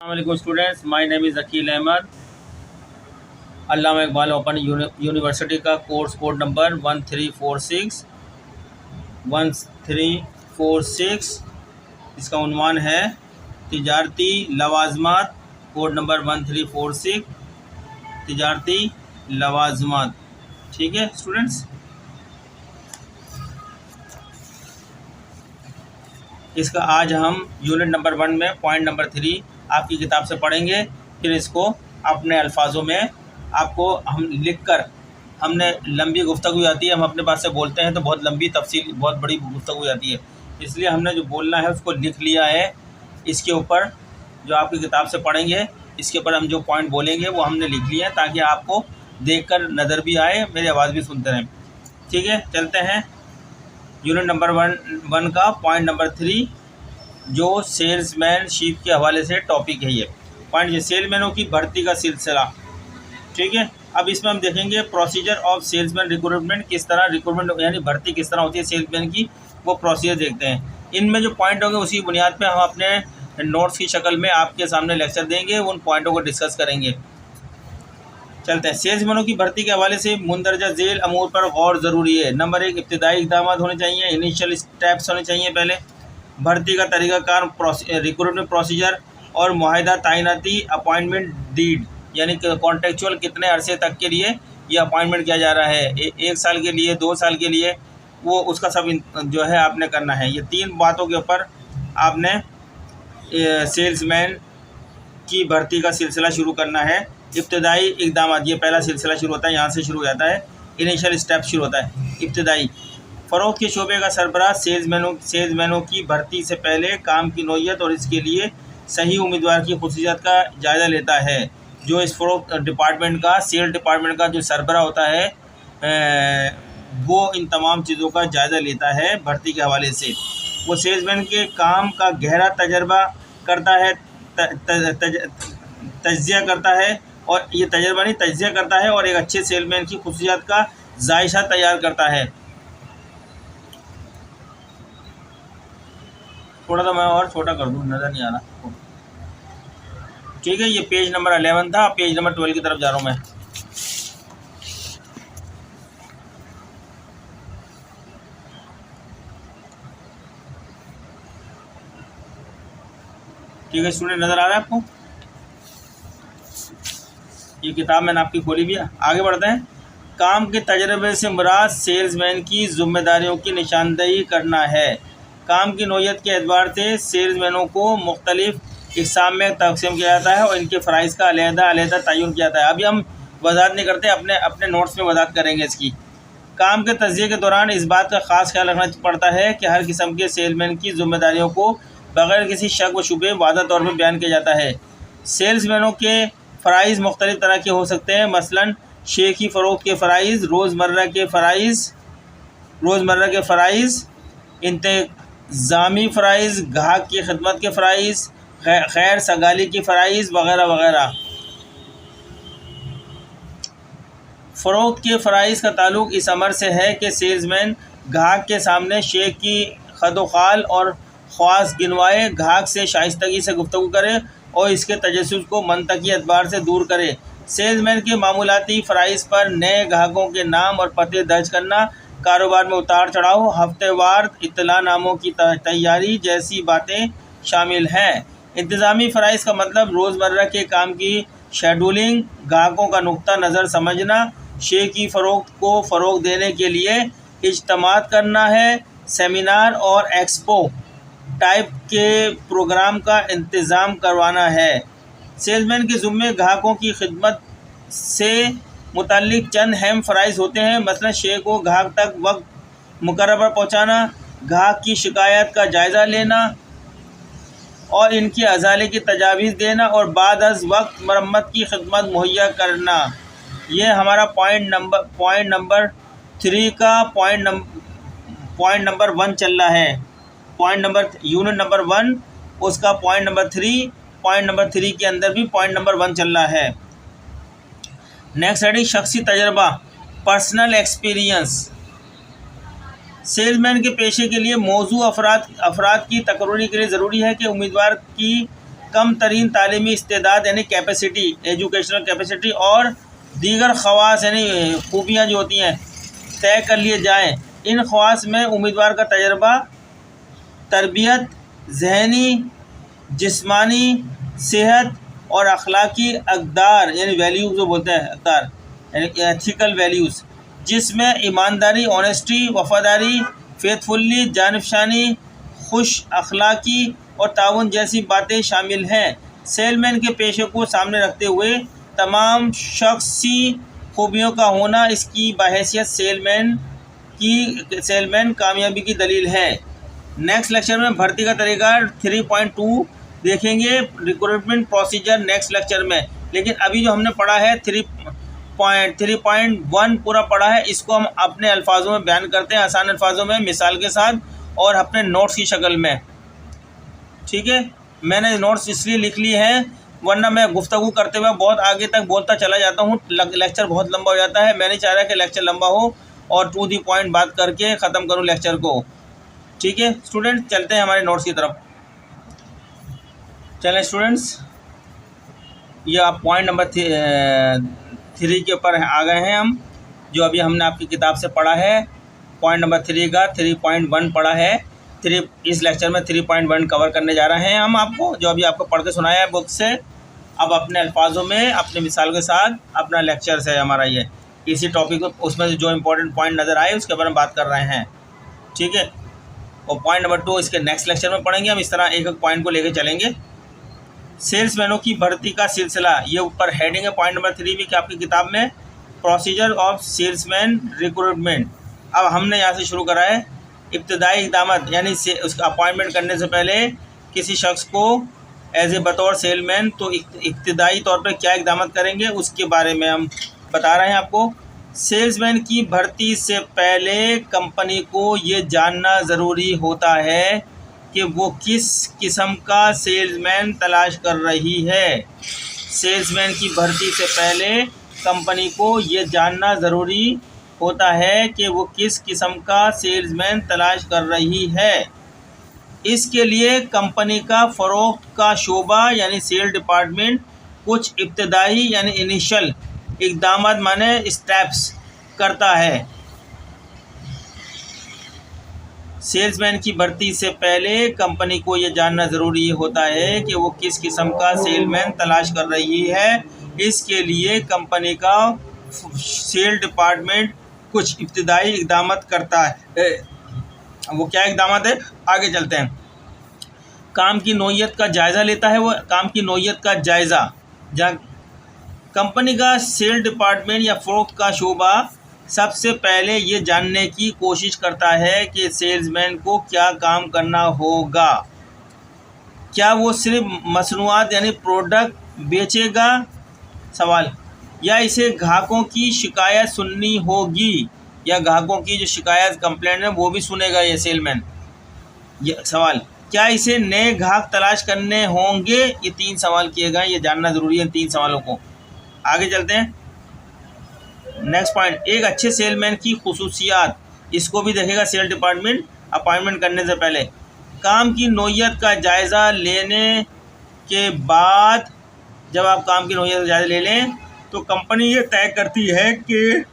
Assalamualaikum students, my name is Akeel Ahmed. Allama Iqbal open university का course code number 1346 इसका उन्वान है तिजारती लवाजमात। Code number 1346 तिजारती लवाजमात। ठीक है स्टूडेंट्स, इसका आज हम यूनिट नंबर 1 में पॉइंट नंबर 3 आपकी किताब से पढ़ेंगे। फिर इसको अपने अल्फाजों में आपको हम लिखकर, हमने लंबी गुफ्तगू आती है, हम अपने पास से बोलते हैं तो बहुत लंबी तफसील बहुत बड़ी गुफ्तगू आती है, इसलिए हमने जो बोलना है उसको लिख लिया है। इसके ऊपर जो आपकी किताब से पढ़ेंगे, इसके ऊपर हम जो पॉइंट बोलेंगे वो हमने लिख लिए हैं ताकि आपको देखकर नज़र भी आए, मेरी आवाज़ भी सुनते रहें। ठीक है, चलते हैं यूनिट नंबर 1 का पॉइंट नंबर 3 जो सेल्समैनशिप के हवाले से टॉपिक है। ये पॉइंट ये सेल्समैनों की भर्ती का सिलसिला। ठीक है, अब इसमें हम देखेंगे प्रोसीजर ऑफ सेल्समैन रिक्रूटमेंट, किस तरह रिक्रूटमेंट यानी भर्ती किस तरह होती है सेल्समैन की, वो प्रोसीजर देखते हैं। इनमें जो पॉइंट होंगे उसी बुनियाद पे हम अपने नोट्स की शक्ल में आपके सामने लेक्चर देंगे, उन पॉइंटों को डिस्कस करेंगे। चलते हैं। सेल्समैनों की भर्ती के हवाले से मुंदरजा झेल अमूर पर गौर ज़रूरी है। नंबर 1, इब्तिदाई इक़दाम होने चाहिए, इनिशियल स्टेप्स होने चाहिए। पहले भर्ती का तरीक़ाकार, रिक्रूटमेंट प्रोसीजर और मुआहदा तैनाती, अपॉइंटमेंट डीड यानी कॉन्ट्रेक्चुअल कितने अरसे तक के लिए ये अपॉइंटमेंट किया जा रहा है, 1 साल के लिए, 2 साल के लिए, वो उसका सब जो है आपने करना है। ये 3 बातों के ऊपर आपने सेल्समैन की भर्ती का सिलसिला शुरू करना है। इब्तिदाई इक़दाम, ये पहला सिलसिला शुरू होता है, यहाँ से शुरू हो जाता है। इनिशियल स्टेप शुरू होता है इब्तिदाई। फ़रोग़ के शोबे का सरबराह सेल्समैनों की भर्ती से पहले काम की नौइयत और इसके लिए सही उम्मीदवार की खुसूसियात का जायज़ा लेता है। जो इस फ़रोग़ डिपार्टमेंट का, सेल डिपार्टमेंट का जो सरबराह होता है वो इन तमाम चीज़ों का जायज़ा लेता है भर्ती के हवाले से। वो सेल्समैन के काम का गहरा तजर्बा करता है, तज्ज़िया करता है, और ये तजर्बा नहीं तज्ज़िया करता है, और एक अच्छे सेल्समैन की खुसूसियात का जायशा तैयार करता है। थोड़ा सा मैं और छोटा कर दूँ, नज़र नहीं आ रहा। ठीक है, ये पेज नंबर 11 था, पेज नंबर 12 की तरफ जा रहा हूँ मैं। ठीक है स्टूडेंट, नज़र आ रहा है आपको? ये किताब मैंने आपकी खोली भी है। आगे बढ़ते हैं। काम के तजर्बे से मुराद सेल्समैन की ज़िम्मेदारियों की निशानदेही करना है। काम की नौइयत के एतबार से सेल्समैनों को मुख्तलिफ इक़साम में तक़सीम किया जाता है और इनके फ़राइज़ का अलहदा तयन किया जाता है। अभी हम वज़ाहत नहीं करते, अपने नोट्स में वज़ाहत करेंगे इसकी। काम के तज्ज़िये के दौरान इस बात का ख़ास ख्याल रखना पड़ता है कि हर किस्म के सेल्समैन की ज़िम्मेदारियों को बग़ैर किसी शक व शुबे वाज़ेह तौर पर बयान किया जाता है। सेल्समैनों के फ़राइज़ मुख्तलिफ़ तरह के हो सकते हैं, मसलन शेखी फ़रोख्त के फ़राइज़, रोज़मर्रा के फ़राइज़, इंतज़ामी फ़राइज़, ग्राहक की खिदमत के फ़राइज़, खैर सगाली की फ़राइज़ वग़ैरह वग़ैरह। फ़रोख्त के फ़राइज़ का ताल्लुक़ इस अमर से है कि सेल्समैन ग्राहक के सामने शेख की खदोखाल और ख्वास गिनवाए, ग्राहक से शाइस्तगी से गुफ्तगू करे और इसके तजस्सुस को मंतकी एतबार से दूर करे। सेल्समैन के मामूलाती फ़राइज़ पर नए ग्राहकों के नाम और पते दर्ज करना, कारोबार में उतार चढ़ाव, हफ्तेवार इत्तलानामों की तैयारी जैसी बातें शामिल हैं। इंतज़ामी फ़राइज़ का मतलब रोज़मर्रा के काम की शेड्यूलिंग, ग्राहकों का नुक्ता नज़र समझना, शेख की फ़रोख्त को फ़रोग़ देने के लिए इज्तिमात करना है, सेमिनार और एक्सपो टाइप के प्रोग्राम का इंतज़ाम करवाना है। सेल्समैन के ज़िम्मे ग्राहकों की खिदमत से मुतल्लिक़ चंद अहम फ़राइज़ होते हैं, मसलन शेख को ग्राहक तक वक्त मुकर्रर पर पहुँचाना, ग्राहक की शिकायत का जायज़ा लेना और इनकी अज़ाले की तजावीज़ देना, और बाद अज़ वक्त मरम्मत की खिदमत मुहैया करना। ये हमारा पॉइंट नंबर 3 का पॉइंट नंबर 1 चल रहा है। यूनिट नंबर 1 उसका पॉइंट नंबर 3 के अंदर भी पॉइंट नंबर 1 चल रहा है। नेक्स्ट हेडिंग, शख्सी तजर्बा, पर्सनल एक्सपीरियंस। सेल्समैन के पेशे के लिए मौजू अफराद की तकर्री के लिए ज़रूरी है कि उम्मीदवार की कम तरीन तालीमी इस्तेदाद यानी कैपेसिटी, एजुकेशनल कैपेसिटी और दीगर ख़वास यानी खूबियाँ जो होती हैं तय कर लिए जाएँ। इन ख़वास में उम्मीदवार का तजर्बा, तरबियत, जहनी, जिस्मानी सेहत और अखलाकी अक़दार यानी वैल्यूज़ जो बोलते हैं अक़दार यानी एथिकल वैल्यूज़, जिसमें ईमानदारी, ऑनेस्टी, वफ़ादारी, फेथफुल्ली, जानबशानी, खुश अखलाकी और ताउन जैसी बातें शामिल हैं। सेलमैन के पेशे को सामने रखते हुए तमाम शख्सी खूबियों का होना इसकी बहैसियत सेलमैन कामयाबी की दलील है। नेक्स्ट लेक्चर में भर्ती का तरीका 3.2 देखेंगे, रिक्रूटमेंट प्रोसीजर नेक्स्ट लेक्चर में। लेकिन अभी जो हमने पढ़ा है 3.1 पूरा पढ़ा है, इसको हम अपने अल्फाजों में बयान करते हैं, आसान अल्फाजों में, मिसाल के साथ और अपने नोट्स की शक्ल में। ठीक है, मैंने नोट्स इसलिए लिख ली हैं वरना मैं गुफ्तगू करते हुए बहुत आगे तक बोलता चला जाता हूँ, लेक्चर बहुत लंबा हो जाता है। मैं नहीं चाह रहा कि लेक्चर लंबा हो और टू दी पॉइंट बात करके ख़त्म करूँ लेक्चर को। ठीक है स्टूडेंट, चलते हैं हमारे नोट्स की तरफ। चलें स्टूडेंट्स, ये आप पॉइंट नंबर 3 के ऊपर आ गए हैं हम, जो अभी हमने आपकी किताब से पढ़ा है। पॉइंट नंबर 3 का 3.1 पढ़ा है। इस लेक्चर में 3.1 कवर करने जा रहे हैं हम आपको, जो अभी आपको पढ़ के सुनाया है बुक से। अब अपने अल्फाजों में, अपने मिसाल के साथ अपना लेक्चर है हमारा ये, इसी टॉपिक को, उसमें से जो इम्पोर्टेंट पॉइंट नज़र आए उसके बारे में बात कर रहे हैं। ठीक है, और पॉइंट नंबर 2 इसके नेक्स्ट लेक्चर में पढ़ेंगे हम। इस तरह एक एक पॉइंट को लेकर चलेंगे। सेल्समैनों की भर्ती का सिलसिला, ये ऊपर हेडिंग है पॉइंट नंबर 3 भी कि आपकी किताब में, प्रोसीजर ऑफ सेल्समैन रिक्रूटमेंट। अब हमने यहाँ से शुरू करा है इब्तदाई इक़दामत, यानी उसका अपॉइंटमेंट करने से पहले किसी शख्स को एज ए बतौर सेलमैन तो इब्तदाई तौर पर क्या इक़दामत करेंगे उसके बारे में हम बता रहे हैं आपको। सेल्समैन की भर्ती से पहले कंपनी को ये जानना ज़रूरी होता है कि वो किस किस्म का सेल्समैन तलाश कर रही है। सेल्समैन की भर्ती से पहले कंपनी को ये जानना ज़रूरी होता है कि वो किस किस्म का सेल्समैन तलाश कर रही है। इसके लिए कंपनी का फ़रोख्त का शोबा यानी सेल डिपार्टमेंट कुछ इब्तदाई यानी इनिशियल इक़दामात माने स्टेप्स करता है। सेल्समैन की भर्ती से पहले कंपनी को ये जानना ज़रूरी होता है कि वो किस किस्म का सेलमैन तलाश कर रही है। इसके लिए कंपनी का सेल डिपार्टमेंट कुछ इब्तदाई इक़दामात करता है। वो क्या इक़दामात है, आगे चलते हैं। काम की नौइयत का जायज़ा लेता है, वो काम की नौइयत का जायज़ा। जहाँ कंपनी का सेल डिपार्टमेंट या फ़रोख्त का शोबा सबसे पहले ये जानने की कोशिश करता है कि सेल्समैन को क्या काम करना होगा। क्या वो सिर्फ मसनूआत यानी प्रोडक्ट बेचेगा, सवाल, या इसे ग्राहकों की शिकायत सुननी होगी, या ग्राहकों की जो शिकायत कंप्लेंट है वो भी सुनेगा ये सेलमैन। ये सवाल, क्या इसे नए ग्राहक तलाश करने होंगे। ये 3 सवाल किए गए, ये जानना ज़रूरी है इन 3 सवालों को। आगे चलते हैं नेक्स्ट पॉइंट, एक अच्छे सेलमैन की खुसूसियात, इसको भी देखेगा सेल डिपार्टमेंट अपॉइंटमेंट करने से पहले। काम की नौइयत का जायज़ा लेने के बाद, जब आप काम की नौइयत का जायज़ा ले लें तो कंपनी ये तय करती है कि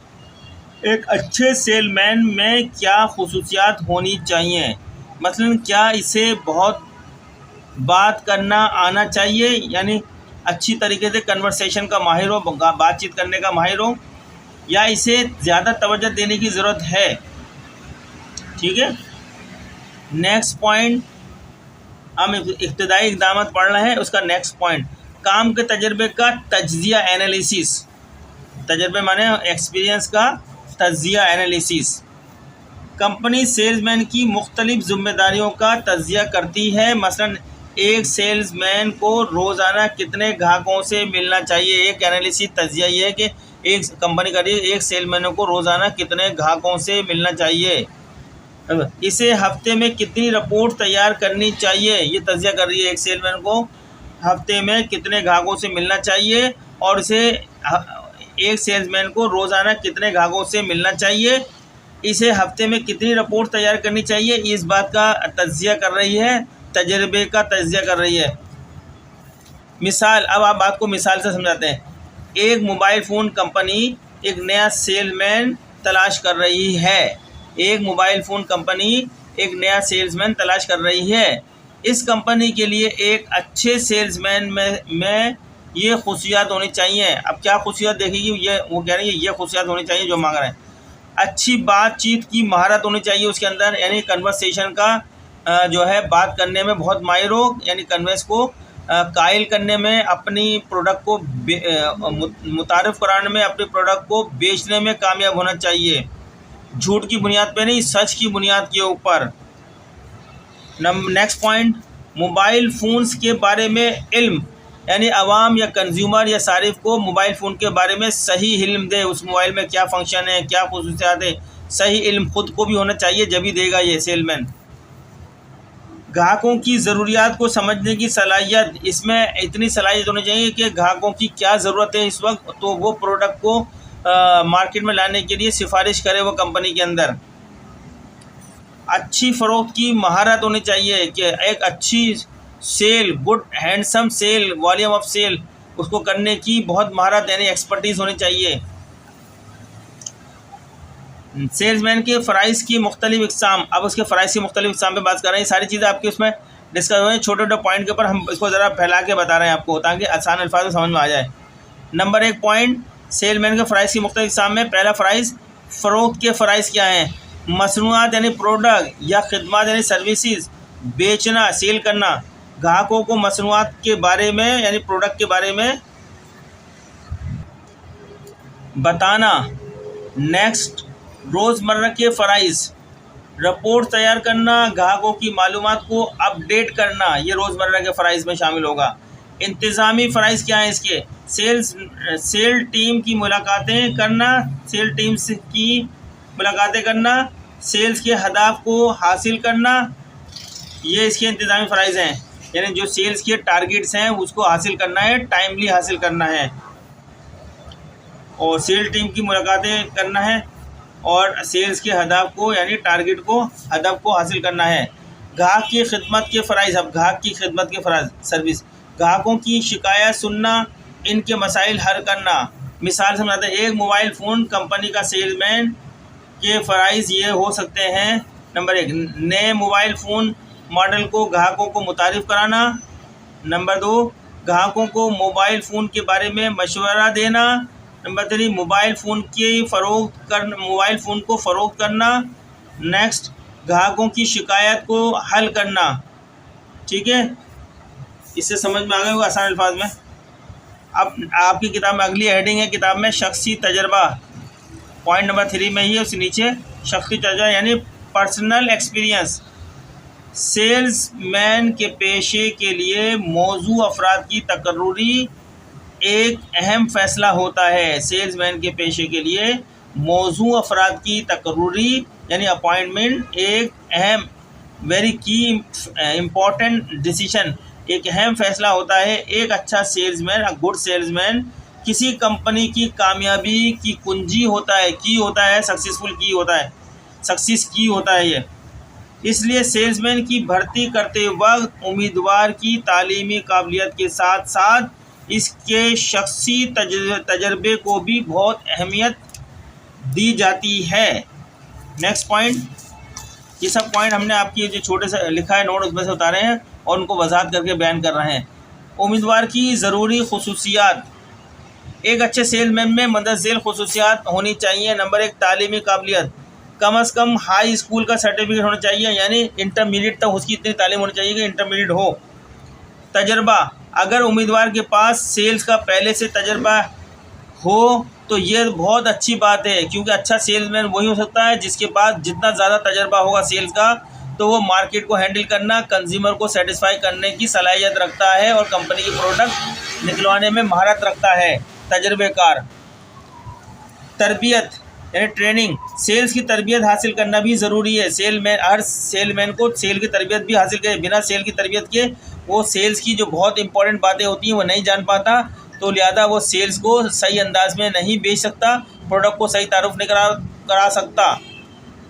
एक अच्छे सेलमैन में क्या खुसूसियात होनी चाहिए। मसलन क्या इसे बहुत बात करना आना चाहिए, यानी अच्छी तरीके से कन्वर्सेशन का माहिर हो, बातचीत करने का माहिर हो, या इसे ज़्यादा तवज्जो देने की ज़रूरत है। ठीक है, नेक्स्ट पॉइंट, हम इब्तदाई इक़दामात पढ़ रहे हैं, उसका नेक्स्ट पॉइंट, काम के तजर्बे का तज्ज़िया एनालिसिस। तजर्बे माने एक्सपीरियंस का तज्ज़िया एनालिसिस। कंपनी सेल्समैन की मुख्तलिफ़ ज़िम्मेदारियों का तज्ज़िया करती है। मसलन एक सेल्समैन को रोज़ाना कितने ग्राहकों से मिलना चाहिए। एक एनालिसिस तज्ज़िया ये है कि एक कंपनी कर रही है एक सेल्समैन को रोज़ाना कितने ग्राहकों से मिलना चाहिए, इसे हफ्ते में कितनी रिपोर्ट तैयार करनी चाहिए। ये तज्ज़िया कर रही है एक सेल्समैन को हफ्ते में कितने ग्राहकों से मिलना चाहिए, और इसे एक सेल्समैन को रोज़ाना कितने ग्राहकों से मिलना चाहिए, इसे हफ्ते में कितनी रिपोर्ट तैयार करनी चाहिए। इस बात का तज्ज़िया कर रही है, तजर्बे का तज्ज़िया कर रही है। मिसाल, अब आप बात को मिसाल से समझाते हैं। एक मोबाइल फ़ोन कंपनी एक नया सेलमैन तलाश कर रही है। एक मोबाइल फ़ोन कंपनी एक नया सेल्समैन तलाश कर रही है। इस कंपनी के लिए एक अच्छे सेल्समैन में ये खुशियात होनी चाहिए। अब क्या खुशियात देखेगी, ये वो कह रही है ये खुशियात होनी चाहिए जो मांग रहे हैं। अच्छी बातचीत की महारत होनी चाहिए उसके अंदर, यानी कन्वर्सेशन का जो है बात करने में बहुत माहिर हो, यानी कन्वेंस को कायल करने में, अपनी प्रोडक्ट को मुतारिफ कराने में, अपने प्रोडक्ट को बेचने में कामयाब होना चाहिए। झूठ की बुनियाद पे नहीं, सच की बुनियाद के ऊपर। नेक्स्ट पॉइंट, मोबाइल फ़ोन्स के बारे में इल्म, यानी आवाम या कंज्यूमर या सारिफ को मोबाइल फ़ोन के बारे में सही इल्म दे। उस मोबाइल में क्या फ़ंक्शन है, क्या खुसूसियात है, सही इल्म खुद को भी होना चाहिए, जब ही देगा ये सेलमैन। ग्राहकों की ज़रूरियात को समझने की सलाहियत, इसमें इतनी सलाहियत होनी चाहिए कि ग्राहकों की क्या ज़रूरत है इस वक्त, तो वो प्रोडक्ट को मार्केट में लाने के लिए सिफारिश करे वो कंपनी के अंदर। अच्छी फ़रोख्त की महारत होनी चाहिए कि एक अच्छी sale, good handsome sale, volume of sale, उसको करने की बहुत महारत यानी एक्सपर्टीज़ होनी चाहिए। सेल्समैन के फ़राइज़ की मुख्तलिफ़ इक़साम, अब उसके फ़राइज़ की मुख्तलिफ़ इक़साम पे बात कर रहे हैं। सारी चीज़ें आपकी उसमें डिस्कस हुए हैं, छोटे छोटे पॉइंट के ऊपर हम इसको ज़रा फैला के बता रहे हैं आपको, ताकि आसान अल्फाज में समझ में आ जाए। नंबर 1 पॉइंट, सेलमैन के फ़राइज़ की मुख्तलिफ़ इक़साम में पहला फ़राइज़, फ़रोख्त के फ़राइज़ क्या हैं। मसनूआत यानी प्रोडक्ट या खिदमत यानी सर्विसेज बेचना, सेल करना, ग्राहकों को मसनूआत के बारे में यानी प्रोडक्ट के बारे में बताना। नेक्स्ट, रोज़मर्रा के फ़राइज़, रिपोर्ट तैयार करना, ग्राहकों की मालूमात को अपडेट करना, ये रोज़मर्रा के फ़राइज़ में शामिल होगा। इंतज़ामी फ़राइज़ क्या हैं इसके, सेल टीम की मुलाकातें करना, सेल टीम्स की मुलाकातें करना, सेल्स के हदाफ को हासिल करना, ये इसके इंतज़ामी फ़राइज़ हैं। यानी जो सेल्स के टारगेट्स हैं उसको हासिल करना है, टाइमली हासिल करना है, और सेल टीम की मुलाकातें करना है, और सेल्स के हदफ को यानी टारगेट को, हदफ को हासिल करना है। ग्राहक की खिदमत के फ़राइज़, अब ग्राहक की खिदमत के फ़राइज़, सर्विस, ग्राहकों की शिकायत सुनना, इनके मसाइल हल करना। मिसाल समझाते हैं, एक मोबाइल फ़ोन कंपनी का सेलमैन के फ़राइज़ ये हो सकते हैं। नंबर 1, नए मोबाइल फ़ोन मॉडल को ग्राहकों को मुतारिफ़ कराना। नंबर 2, ग्राहकों को मोबाइल फ़ोन के बारे में मशवरा देना। नंबर 3, मोबाइल फ़ोन को फ़रोख्त करना। नेक्स्ट, ग्राहकों की शिकायत को हल करना। ठीक है, इससे समझ में आ गया होगा आसान अल्फाज में। अब आपकी किताब में अगली हेडिंग है किताब में शख्सी तजर्बा, पॉइंट नंबर 3 में ही है, उसके नीचे शख्सी तजर्बा यानी पर्सनल एक्सपीरियंस। सेल्समैन के पेशे के लिए मौजू अफराद की तकर्रुरी एक अहम फ़ैसला होता है। सेल्समैन के पेशे के लिए मौजू अफराद की तकर्रुरी यानी अपॉइंटमेंट एक अहम, वेरी की इम्पॉर्टेंट डिसीजन, एक अहम फ़ैसला होता है। एक अच्छा सेल्समैन, अ गुड सेल्समैन, किसी कंपनी की कामयाबी की कुंजी होता है, की होता है, सक्सेसफुल की होता है, सक्सेस की होता है ये। इसलिए सेल्समैन की भर्ती करते वक्त उम्मीदवार की तालीमी काबिलियत के साथ साथ इसके शख्सी तजर्बे को भी बहुत अहमियत दी जाती है। नेक्स्ट पॉइंट, ये सब पॉइंट हमने आपकी जो छोटे से लिखा है नोट उसमें से उतारे हैं और उनको वजाहत करके बयान कर रहे हैं। उम्मीदवार की ज़रूरी खुसूसियात, एक अच्छे सेल्समैन में मंदरज़ेल खुसूसियात होनी चाहिए। नंबर 1, तालीमी काबिलियत, कम से कम हाई स्कूल का सर्टिफिकेट होना चाहिए, यानी इंटरमीडिएट तक उसकी इतनी तालीम होनी चाहिए कि इंटरमीडिएट हो। तजर्बा, अगर उम्मीदवार के पास सेल्स का पहले से तजर्बा हो तो ये बहुत अच्छी बात है, क्योंकि अच्छा सेल्समैन वही हो सकता है जिसके पास जितना ज़्यादा तजर्बा होगा सेल्स का, तो वो मार्केट को हैंडल करना, कंज्यूमर को सेटिस्फाई करने की सलाहियत रखता है और कंपनी की प्रोडक्ट निकलवाने में महारत रखता है। तजर्बेकार। तरबियत यानी ट्रेनिंग, सेल्स की तरबियत हासिल करना भी ज़रूरी है। हर सेलमैन को सेल की तरबियत भी हासिल करे। बिना सेल की तरबियत के वो सेल्स की जो बहुत इंपॉर्टेंट बातें होती हैं वो नहीं जान पाता, तो लिहाजा वो सेल्स को सही अंदाज में नहीं बेच सकता, प्रोडक्ट को सही तारुफ नहीं करा सकता।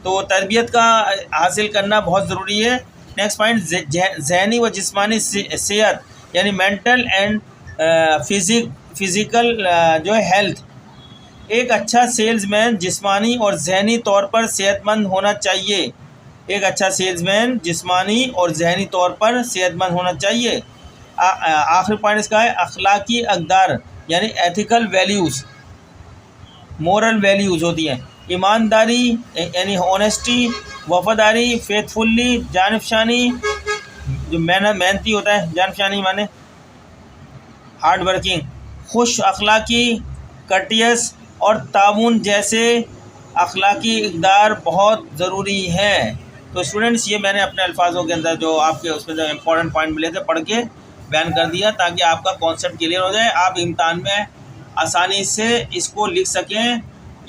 तो तरबियत का हासिल करना बहुत ज़रूरी है। नेक्स्ट पॉइंट, ज़हनी व जिस्मानी सेहत यानी मेंटल एंड फिज़िकल जो है हेल्थ। एक अच्छा सेल्समैन जिस्मानी और ज़हनी तौर पर सेहतमंद होना चाहिए। एक अच्छा सेल्समैन जिस्मानी और ज़हनी तौर पर सेहतमंद होना चाहिए। आखिरी पॉइंट इसका है अखलाकी अक़दार, यानी एथिकल वैल्यूज़, मोरल वैल्यूज़ होती हैं। ईमानदारी यानी ऑनेस्टी, वफ़ादारी, फेथफुल्ली, जानफशानी, जो मेहनती होता है, जानफशानी माने हार्ड वर्किंग, खुश अखलाकी, कटियस और ताउन जैसे अखलाकी इक़दार बहुत ज़रूरी हैं। तो स्टूडेंट्स, ये मैंने अपने अल्फाजों के अंदर जो आपके उसमें जो इम्पोर्टेंट पॉइंट मिले थे पढ़ के बयान कर दिया, ताकि आपका कॉन्सेप्ट क्लियर हो जाए, आप इम्तिहान में आसानी से इसको लिख सकें।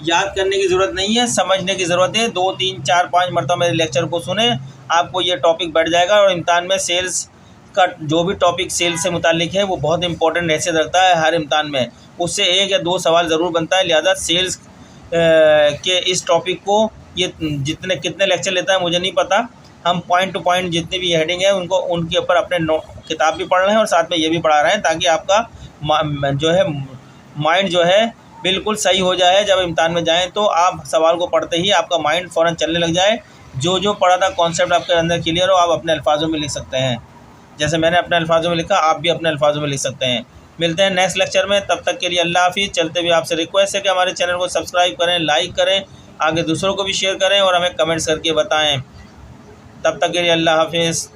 याद करने की ज़रूरत नहीं है, समझने की ज़रूरत है। 2, 3, 4, 5 मरतबा मेरे लेक्चर को सुने, आपको ये टॉपिक बैठ जाएगा। और इम्तिहान में सेल्स का जो भी टॉपिक सेल्स से मुताल्लिक है वो बहुत इंपॉर्टेंट हैसियत रखता है हर इम्तिहान में। उससे 1 या 2 सवाल ज़रूर बनता है। लिहाजा सेल्स के इस टॉपिक को ये कितने लेक्चर लेता है मुझे नहीं पता। हम पॉइंट टू पॉइंट जितनी भी हेडिंग है उनको उनके ऊपर अपने किताब भी पढ़ रहे हैं और साथ में ये भी पढ़ा रहे हैं, ताकि आपका जो है माइंड जो है बिल्कुल सही हो जाए। जब इम्तिहान में जाएं तो आप सवाल को पढ़ते ही आपका माइंड फ़ौरन चलने लग जाए। जो पढ़ा था कॉन्सेप्ट आपके अंदर क्लियर हो, आप अपने अल्फाजों में लिख सकते हैं। जैसे मैंने अपने अल्फाजों में लिखा, आप भी अपने अल्फाजों में लिख सकते हैं। मिलते हैं नेक्स्ट लेक्चर में, तब तक के लिए अल्लाह हाफिज़। चलते हुए आपसे रिक्वेस्ट है कि हमारे चैनल को सब्सक्राइब करें, लाइक करें, आगे दूसरों को भी शेयर करें और हमें कमेंट्स करके बताएं। तब तक के लिए अल्लाह हाफिज़।